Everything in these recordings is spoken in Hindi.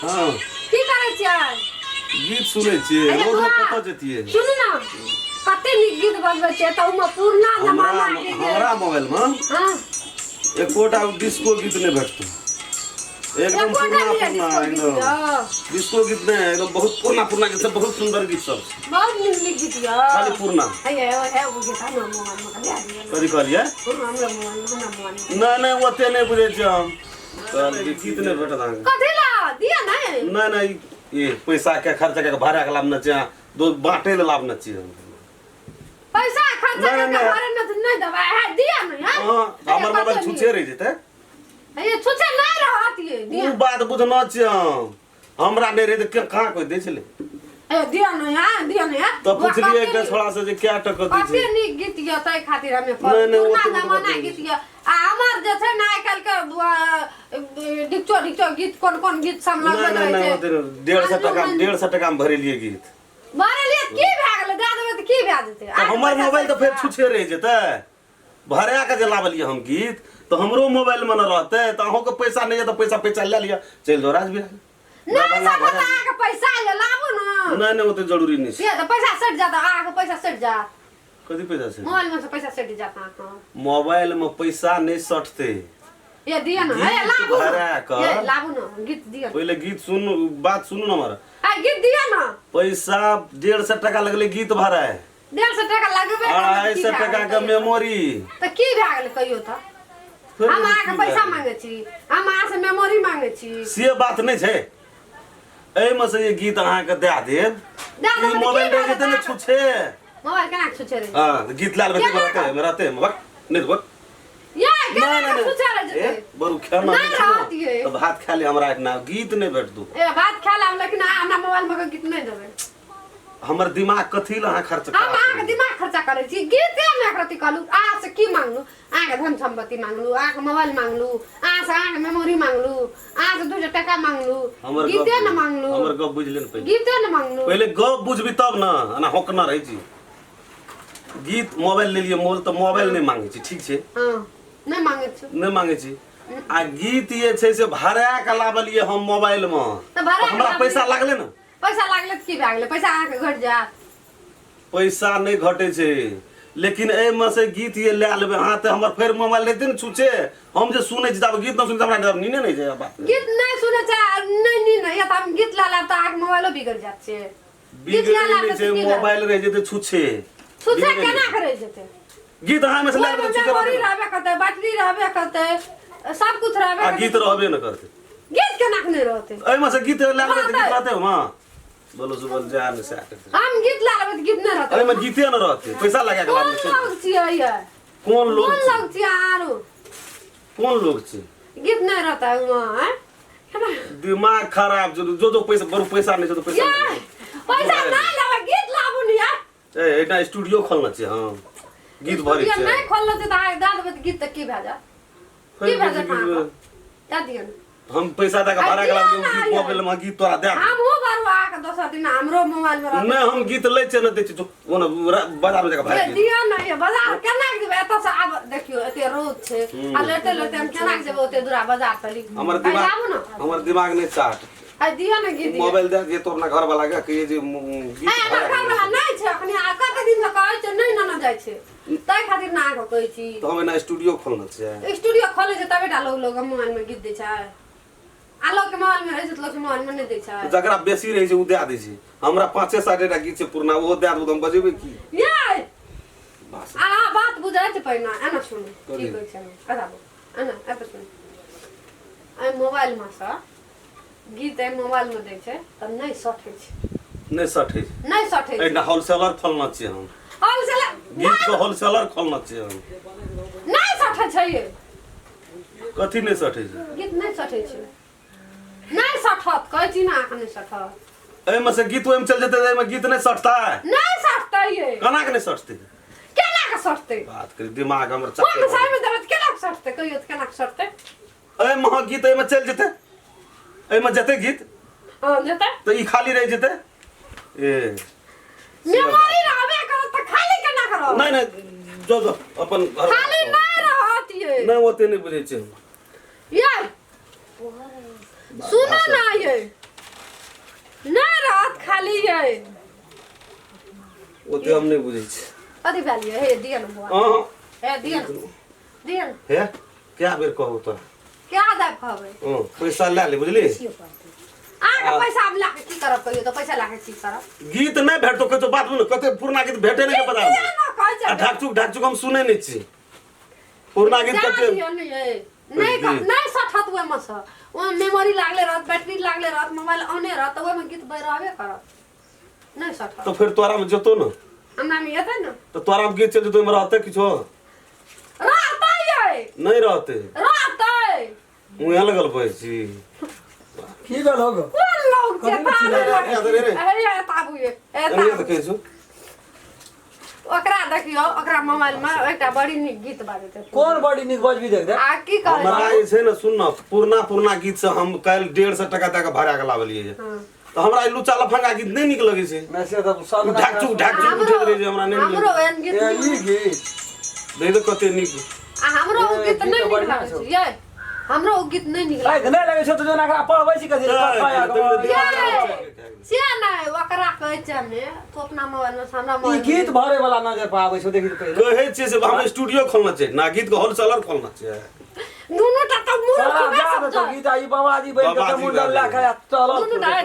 हां की करै छियै? गीत सुनै छियै रोज में कतऽ जतियै? सुन ना कते नीक गीत बजबै छियै त उमे पुरना जमाना के हमरा मोबाइल में हां एकोटा डिस्को गीत नहीं भेटतो एकदम पुरना एकदम डिस्को गीत नहीं एकदम बहुत पुरना गीत सब बहुत सुंदर गीत सब बहुत नीक गीत य खाली पुरना है वो गीत हम मोबाइल में करिया दिए कथी कहलिए हमरा मोबाइल नहीं ओते नहीं बुझे छी हम गीत नहीं भेटत अहाँ कथी ला दिया नहीं ये पैसा के खर्चा के भाड़ा के लाभ न चाहिए दो बांटे ले लाभ न चाहिए पैसा खर्चा के भाड़ा न नहीं दबा है दिया नहीं हां हमर मोबाइल छुछे रह जेते ये छुछे नहीं रहत ये दिया बात बुझना चाहिए हमरा नहीं रहे त कहां कोई दे छले दिया नहीं तो पूछलिए एक थोड़ा से जे क्या टक दी छै नी गीत य तै खातिर हमें पुराना जमाना गीत य आ हमर जे छै ना आइकाल के डिक्चो गीत कोन गीत सब लगबै छै नहीं 150 टका में भरेलिए गीत भरेलिए की भए गेलै दे देबै त की भए जेतै तो हमर मोबाइल तो फिर छुछे रह जेते भरा के जे लावलिए हम गीत तो हमरो मोबाइल में न रहते तो अहो के पैसा नहीं है तो पैसा ले लिया चल दो राजबिहार नहीं सब के पैसा ले लाबो ना नहीं ओते जरूरी नहीं ये तो पैसा सट जाता आ के पैसा सट जा कथि पैसा से मोबाइल में से पैसा सट जाता मोबाइल में पैसा नहीं सटते ये दिया ना है लाबो भरा के ये लाबो ना गीत दिया पहले गीत सुन बात सुनो ना हमारा आ गीत दिया ना पैसा 150 टका लगले गीत भरा है 150 टका लगबे 250 टका के मेमोरी त की भए गेल कहियो त हम आके पैसा मांगे छी हम आ से मेमोरी मांगे छी से बात नहीं छै ए में से ये गीत अहाँ के दे देब ई मोबाइल दे देते न छुछे मोबाइल केना छुछे रे हां गीत लाल बत्ती रहते रहते बक नहीं बक या केना छुछे रे जते बरु खाना नहीं रहत ये तो भात खा ले हमरा इतना गीत नहीं भेट दू ए भात खा ला लेकिन हमरा मोबाइल में गीत नहीं देबे हमर दिमाग कथि ला खर्च कर हम आके दिमाग खर्चा करे छी गीते में एकरती कहलू आ से की मांगलू आके धन संपत्ति मांगलू आके मोबाइल मांगलू आ से आके मेमोरी मांगलू आ से 200 टका मांगलू गीते न मांगलू हमर गप बुझले न पहले गीते न मांगलू पहले गप बुझबी तब ना ना होक ना रही छी गीत मोबाइल ले लिए मोल तो मोबाइल नहीं मांगे छी ठीक छे हां नहीं मांगे छी नहीं मांगे छी आ गीत ये छे से भाड़ा के लावलिए हम मोबाइल में तो हमरा पैसा लागले ना पैसा लागले त की भए गेलै पैसा आके घट जा पैसा नहीं घटे छे लेकिन ए में से गीत ये ले लेबे हां त हमर फेर मोबाइल लेते न छुछे हम जे सुनै छी तब गीत न सुनै हमरा नीने नहीं जाय बात गीत नहीं सुने छ नहीं या त हम गीत ला त आके मोबाइलो बिगड़ जात छे गीत ला छे मोबाइल रह जेते छुछे केना करे जेते गीत हां में से ले लेबे छुछे रहबे करते बैटरी रहबे करते सब कुछ रहबे करते गीत रहबे न करते गीत केना नहीं रहते ए में से गीत ले लेबे त गीत रहते हां बोलो सुबह जान से आके हम गीत ला लेबे त गीत नहीं रहते ए में गीते न रहते पैसा लगा के लाभ कौन लोग छियै ये कौन लोग छियै आरो कौन लोग छै गीत नहीं रहता है वहां दिमाग खराब जो पैसा बरु पैसा नहीं तो पैसा पैसा नहीं लेबे गीत लाबू नहीं यार ए एटा स्टूडियो खोलना छै हां गीत भरी छै नहीं खोलना छै त आ दा देबे त गीत त की भए जा की भए जा या दियन हम पैसा दे के भाड़ा के लाग मोबाइल में गीत तोरा दे हम हो बारू आके दोसर दिन हमरो मोबाइल में नहीं हम गीत ले छै न दे छी ओना बाजार में जाके भाड़ा दिया नहीं बाजार केना के देबे एत से आब देखियो एते रोज छै आ लेते हम केना के जेबे ओते दूरा बाजार तली हमर दिमाग नहीं चाट आ दिया ना गीत मोबाइल दे जे तोर ना घर वाला के कहिए जे गीत घर वाला नहीं छै अखनी आ कते दिन से कहै छै नहीं ना जाय छै तै खातिर ना आके कहै छी तो हम ना स्टूडियो खोलना छै स्टूडियो खोले छै तबे टा लोग मोबाइल में गीत दै छै आ लोग के मोबाइल में रहै छै लोग के मोबाइल में नहीं दै छै जकरा बेसी रहै छै उ दे दै छै हमरा 5-6 टा गीत छै पुरना वो दे दू हम बजेबै की ये बस आ बात बुझै छै पहिना एना सुन ठीक होय छै बताबो एना एत सुन आई मोबाइल में से गीत आई मोबाइल में दै छै त नहीं सठै छै नहीं सठै छै एटा होलसेलर खोलना छै हम होलसेलर गीत के होलसेलर खोलना छै हम नहीं सठै छै ये कथि नहीं सठै छै गीत नहीं सठै छै नहीं सठत कहै छी ना अखन नहीं सठत ए में से गीत ओम चल जेते ए में गीत नहीं सटता है नहीं सटता ये कना के नहीं सटते केना के सटते बात कर दिमाग हमर कौन साइड में दरद केना के सटते कहियो केना के सटते ए महा गीत ए में चल जेते ए में जते गीत हां जते तो ई खाली रह जेते ए मेमोरी रहबे करत त खाली केना करो नहीं जो अपन घर खाली नहीं रहत ये नहीं ओते नहीं बुझे छै ये सुनो ना ये है ओते हम नहीं बुझै छी कथी भेलिए हे दिया न बुआ हां हे दिया न हे क्या बेर कहू तो क्या दे कहबै पैसा ले ले बुझली आके पैसा हम लाके की करब कहियो तो पैसा लाके की करब गीत नहीं भेटतो कह तो बात न कते पुरना गीत भेटे नहीं के पता ढाकचुक हम सुने नहीं छी पुरना गीत कते नहीं सठत हुए मस वो मेमोरी लागले रहत बैटरी लागले रहत मोबाइल ऑने रहत ओए में गीत बहरावे करत नहीं सठत तो फिर तोरा में जतो न हमरा में येते न तो तोरा में गीत चल जतो में रहते किछो रहता ये नहीं रहते मुँह लगल पै छी की गल होगो कोन लोग जे रे ए ताबू ये ए अरे तो कहै छु ओकरा देखियो ओकरा मोबाइल में एकटा बड़ी नीक गीत बाजै छै कौन बड़ी निक बजबी देख दे आ की कहै हमरा ई छै न सुन न पुरना गीत से हम काल 150 टका तक भाड़ा के लावलिए तो हमरा ई लुचा लफंगा गीत नहीं निक लगे छै मैं से तो सब ढाकचुक उठे रहे हमरा नहीं हमरो एहन गीत ए ई गीत दे दे कते निक आ हमरो उ गीत नहीं निक लागै छै ये हमरो उ गीत नहीं निक लागै ए नहीं लगे छ तो जना का पढ़बै छी कथि से नहीं ओकरा कहै छै ने तो अपना मोबाइल में हमरा ई मोबाइल गीत भरे वाला नजर पाबै छ देखि पहिले कहै छै से हम स्टूडियो खोलना छै ना गीत के होलसेलर खोलना छै दुनु टा त मुंह सारा में जा सब तो गीत आई बाबाजी बैठ के मुंडल ला खाया चलो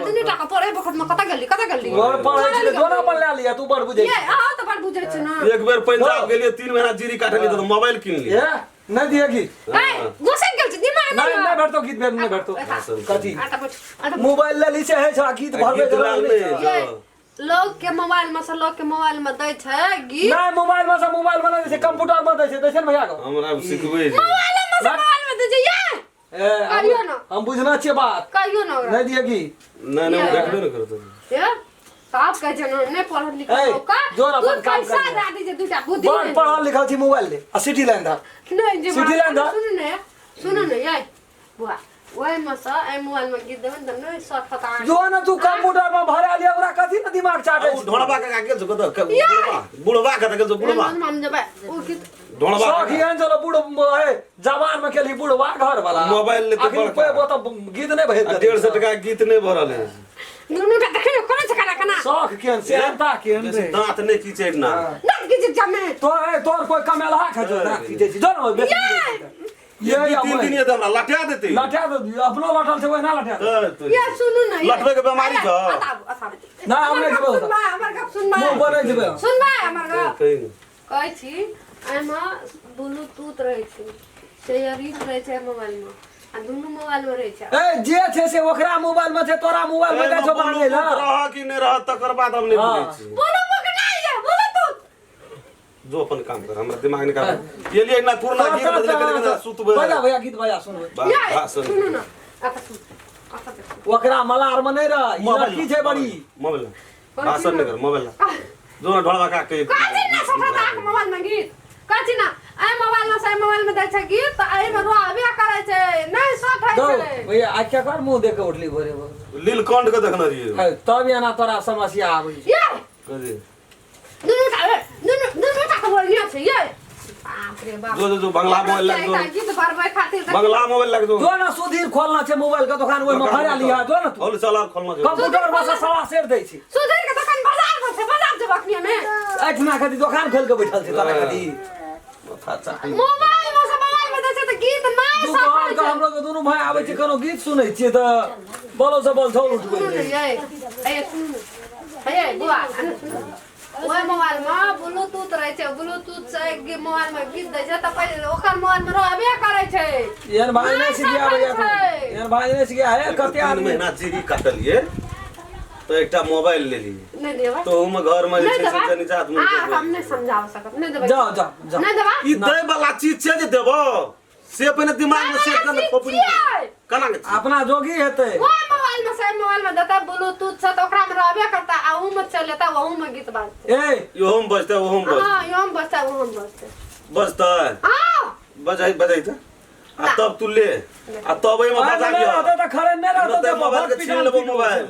दुनु टा परे बखत में कता गली और पढ़ै छी दोना पर ले लिया तू बड़ बुझै ये आ त बड़ बुझै छै ना एक बेर पंजाब गेलिए 3 महीना जीरी काटलिए तो मोबाइल किन लिए ए नहीं दिए गीत ए घुसे गेल छै दिमाग नहीं भेटतो गीत भेट नहीं भेटतो कथि आटा बैठ मोबाइल ले ली से है छ गीत भरबे गीत लाल जरूरी नहीं नहीं जो लोग के मोबाइल में से लोग के मोबाइल में दै छै गीत नहीं मोबाइल में से मोबाइल बना दे कंप्यूटर में दे छै भैया को हमरा सिखबै छै मोबाइल में से मोबाइल में दै छै ये ए कहियो ना हम बुझना छियै बात कहियो ना नहीं दिए की नहीं नहीं देखबे न करतो ये साहब कह छै नहीं पढ़ल ए, लिखल का जोर अपन काम पैसा कर। दे दी जे दूटा बुद्धि बड़ पढ़ल लिखल छी मोबाइल ले आ सिटी लाइन दा नहीं जे सिटी लाइन दा सुन ने ये बुआ ओए में से ए मोबाइल में गीत देबन त नहीं सब पता जो न तू कंप्यूटर में भरा लिया ओकरा कथि न दिमाग चाटे ऊ ढोलबा के आगे जो कत बुढ़वा के जो बुढ़वा हम जब ओ गीत ढोलबा सखी अंजल बुढ़ है जवान में केली बुढ़वा घर वाला मोबाइल ले तो आखिर बड़का। पे वो तो गीत नहीं भेज 150 टका गीत नहीं भरल है दुनु टा देखियो कोन से कना कना शौक केन से अंता केन रे दांत नहीं खींचे ना ना गीत जमे तो है तोर कोई कमेला है जो ना खींचे छी जो न ये 3 दिन ये तो हमरा लटिया देते लटिया दो अपनो लटल से वही ना लटिया दो। ये सुनु न लटवे के बीमारी छ ना हमने जेबे सुन बा हमर गप सुन बा मुंह बने जेबे सुन बा हमर गप कहीं कहै छी एमा ब्लूटूथ रहै छै शेयरिंग रहै छै मोबाइल में आ दुनु मोबाइल में रहै छै ए जे छे से ओकरा मोबाइल में छे तोरा मोबाइल में जाय छो बने ला रह कि नहीं रह तकर बाद हम नहीं बुझै छी बोलो पकड़ाई है ब्लूटूथ जो अपन काम कर हमरा दिमाग निकाल ये लिए ना पूर्ण गीत बदले के सुतबे बजा भैया गीत बजा सुनबे भाषण सुनु न आता सुन आता देख ओकरा मलार में नहीं रह ई लड़की छे बड़ी मोबाइल भाषण नहीं कर मोबाइल जो ढोलबा का के काजी ना सफा के मोबाइल में गीत काजी ना आई मोबाइल में से मोबाइल में दै छै गीत त आई में रोबे करे छै नहीं सट है दो छै भैया आज क्या कर मुंह देख के उठली भोरे लीलकंठ के देखना रहिए है तब या ना तोरा समस्या आबै ये कथी दुनु टा बोलिया छै ये बाप रे बाप जो बंगला मोबाइल लग दो गीत भरबै खातिर बंगला मोबाइल लग दो जो ना सुधीर खोलना छे मोबाइल का दुकान ओइ में भरा लिया जो ना तू होलसेलर खोलना छै कंप्यूटर में से सवा सेर दै छी सुधीर के दुकान बाजार में छै बाजार छै बखनिया में ऐठना खाती दुकान खोल के बैठल छे तोरा खाती माथा चाटी मोबाइल में से मोबाइल में दै छै त गीत नहीं दुकान सट का हमरो के दोनों भाई आबै छै कोनो गीत सुनै छियै त बोलो से बोल छोड़ उठ सुन गई ये ए सुन ए बुआ ओए मोबाइल में ब्लूटूथ रहै छै ब्लूटूथ से मोबाइल में गीत दै छै त पहिले ओकर मोबाइल में रहबे करै छै यार भाई ने सिखिया भैया यार भाई ने सिखिया है कते 3 आदमी महीना जीरी काटलिए तो एकटा मोबाइल ले ली नहीं देबा तो हम घर में जे नहीं छै देबा से जनी चाहत मुन हां हम नहीं समझाव सकत नहीं देबा जाओ जाओ जाओ नहीं देबा ई दे वाला चीज छै जे देबो से पहले दिमाग में सेट कर खोपड़ी कना के अपना जोगी हेते वो मोबाइल में से मोबाइल में देता ब्लूटूथ से तो ओकरा में रहबे करता आ ऊ में चलेता वहू में गीत बाजते ए यो हम बजते वो हम बजते हां यो हम बजता वो हम बजते बजता हां बजाई त आ तब तू ले आ तब एमे बजा नहीं रहते के तो खड़े नहीं रहते तो तो मोबाइल के छीन लेबो मोबाइल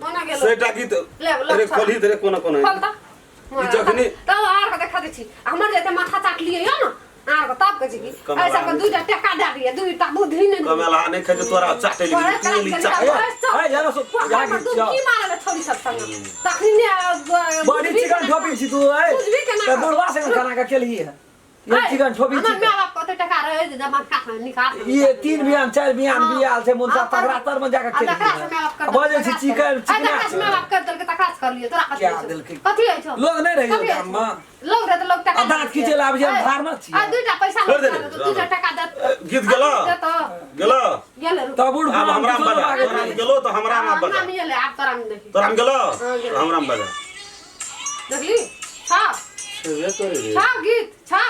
कोना गेलो सेटा गीत ले अरे खोली दे कोना कोना खोलता ई जखनी तब आर के देखा दै छी हमर जेते माथा चाट लिए यो ना आर के तब कहै छी कि ऐसा के दुइटा टका दे दिए दुइटा बुद्धि नहीं कमेला नहीं खे तोरा चाटे ली तू ली चाटे ए यार सो की मारे छोरी सब संग तखनी ने बड़ी चिकन ठोपी छी तू है बुझबी केना त बुढ़वा से खाना का केली है ये चिकन ठोपी हमर छी माँ बाप कते टका रहे जे जमा का निकाल ये 3 बियान 4 बियान बियाल से मुंसा तगरातर में जाके तकरा से केली माँ बाप कर बजे छी चिकन तकरा से माँ बाप कर दल के तकरा से कर लिए तोरा क्या दिल के कथी है छो लोग नहीं रहियो गाम में लोग रे त लोग टका दांत खींचे लाब जे भार मत छी आ दुईटा पैसा छोड़ दे दे दुईटा टका दे गीत गेलो गेलो गेले त बुढ़ अब हमरा में बजा तोरा में गेलो तो हमरा में बजा हम गेले आप तोरा में देखी तोरा में गेलो हमरा में बजा देखली छा छेबे करे रे छा गीत छा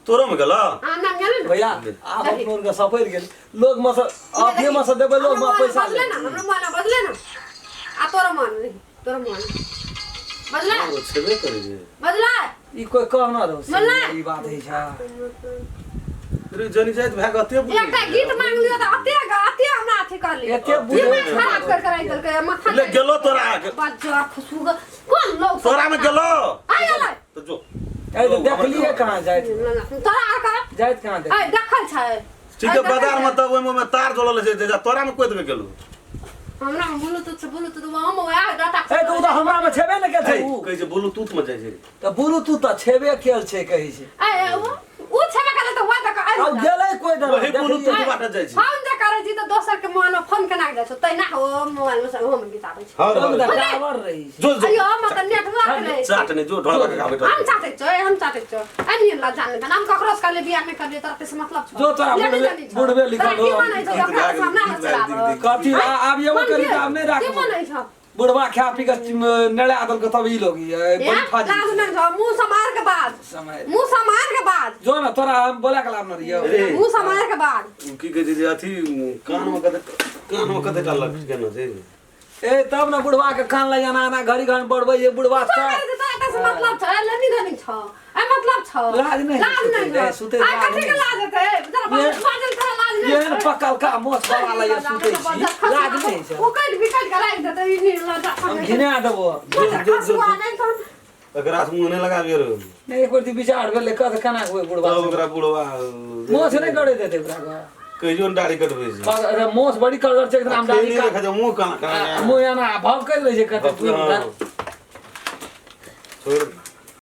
तोरो में गेलो आ नाम गेले भैया आप अपनों का सफर गेल लोग मस आपे मस देबे लोग में पैसा बदले ना हमरा मन बदले ना आ तोरा मन नहीं तोरा मन बदला और छेबे करे रे बदला ई कोई कहना दो बोलना। ई बात है छा रे जनी जाइत भाग अते एकटा गीत मांग लियो त अते हमरा अथी कर लियो एते दिमाग खराब कर कराई दल के माथा ले गेलो तोरा बच्चा खुशबू कोन लोग तोरा में गेलो आ गेलै तो जो ए तो देख लिए कहां जाए तोरा का जाए कहां देख ए देखल छै ठीक है बाजार में तब ओइ में तार जोड़ल छै जे तोरा में कोइ देबे गेलो हमरा ब्लूटूथ से ब्लूटूथ हम वह डाटा ए तो उदा हमरा में छेबे न के छै उ कहै छै ब्लूटूथ में जाइ छै त ब्लूटूथ त छेबे केल छै कहै छै ए उ छबे करे त वा तक आ गेलै कोई दर वही ब्लूटूथ बाटा जाइ छै हम जे करे छी त दोसर के मोबाइल में फोन केना जाइ छ तैना हो मोबाइल में सब हम गीत आबै छै हां हम रे त टावर रही छै जो जो अयो हम त नेटवर्क नै चाट ने जो ढोल के गाबे हम चाहते छ अनि ला जाने त नाम ककरोस काले बियाह में करले त से मतलब छ जो तोरा बुढ़वे लिखल हो कथी आब ये करी त आब नहीं के राख मनै छ बुढ़वा खा पी के नड़ा आदल के तब ई लोग बड़ी फाजी लाज नै छ मुंह समार के बाद समय मुंह समार के बाद जो न तोरा हम बोला के लाभ न रियो मुंह समार के बाद की कहै छै जे अथी कान में कते डालक केना छै ए तब न बुढ़वा के कान ल जाना ना घड़ी घन बढ़बै ये बुढ़वा तो छ करे त एटा से मतलब छ लनी धनी छ ए मतलब छ लाज नहीं लाज सुते नै सुते आ कथि के लाज हेतै जरा बाजल कर लाज नै ये पकल का मोस वाला ये सुते छी लाज नहीं छ ओ कट बिकट के लाग देतै ई नहीं लाज हम घिना देबो एकरा से मुंह नहीं लगाबियो रे नहीं एक बार विचार भेले कत कना होय बुढ़वा तब ओकरा बुढ़वा मोस नहीं करे देते ओकरा कहियो न दाढ़ी कटबै छै अरे मोस बड़ी कलर छै एकदम दाढ़ी नहीं देखा मुंह काना मुंह ना भाव कर ले छै कते छोड़